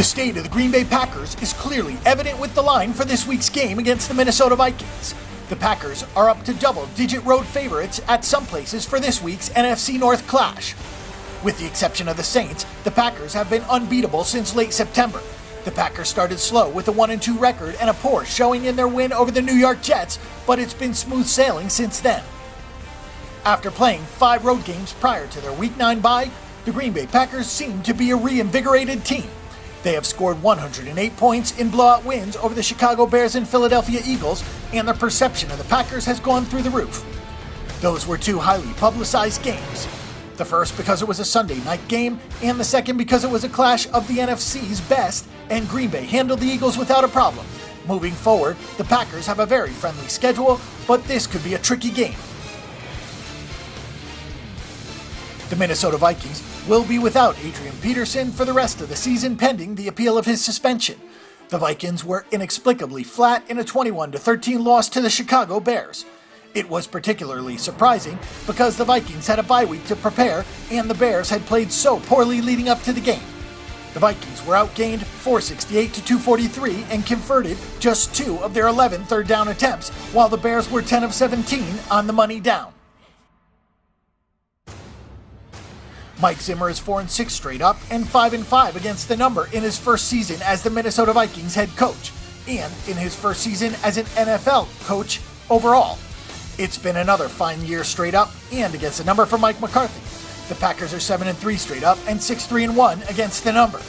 The state of the Green Bay Packers is clearly evident with the line for this week's game against the Minnesota Vikings. The Packers are up to double-digit road favorites at some places for this week's NFC North clash. With the exception of the Saints, the Packers have been unbeatable since late September. The Packers started slow with a 1-2 record and a poor showing in their win over the New York Jets, but it's been smooth sailing since then. After playing 5 road games prior to their Week 9 bye, the Green Bay Packers seem to be a reinvigorated team. They have scored 108 points in blowout wins over the Chicago Bears and Philadelphia Eagles, and their perception of the Packers has gone through the roof. Those were 2 highly publicized games. The first because it was a Sunday night game, and the second because it was a clash of the NFC's best, and Green Bay handled the Eagles without a problem. Moving forward, the Packers have a very friendly schedule, but this could be a tricky game. The Minnesota Vikings will be without Adrian Peterson for the rest of the season pending the appeal of his suspension. The Vikings were inexplicably flat in a 21-13 loss to the Chicago Bears. It was particularly surprising because the Vikings had a bye week to prepare and the Bears had played so poorly leading up to the game. The Vikings were outgained 468 to 243 and converted just 2 of their 11 third down attempts, while the Bears were 10 of 17 on the money down. Mike Zimmer is 4-6 straight up and 5-5 against the number in his first season as the Minnesota Vikings head coach, and in his first season as an NFL coach overall. It's been another fine year straight up and against the number for Mike McCarthy. The Packers are 7-3 straight up and 6-3-1 against the number.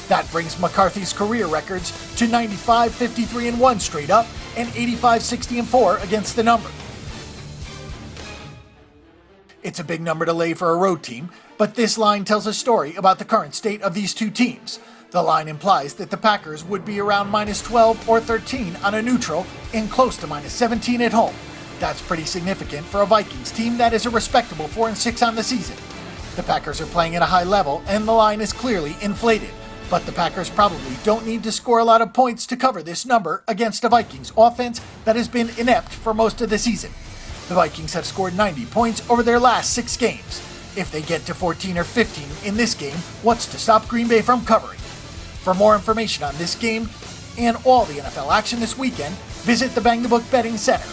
That brings McCarthy's career records to 95-53-1 straight up and 85-60-4 against the number. It's a big number to lay for a road team, but this line tells a story about the current state of these two teams. The line implies that the Packers would be around -12 or 13 on a neutral and close to -17 at home. That's pretty significant for a Vikings team that is a respectable 4-6 on the season. The Packers are playing at a high level and the line is clearly inflated, but the Packers probably don't need to score a lot of points to cover this number against a Vikings offense that has been inept for most of the season. The Vikings have scored 90 points over their last 6 games. If they get to 14 or 15 in this game, what's to stop Green Bay from covering? For more information on this game and all the NFL action this weekend, visit the Bang the Book Betting Center.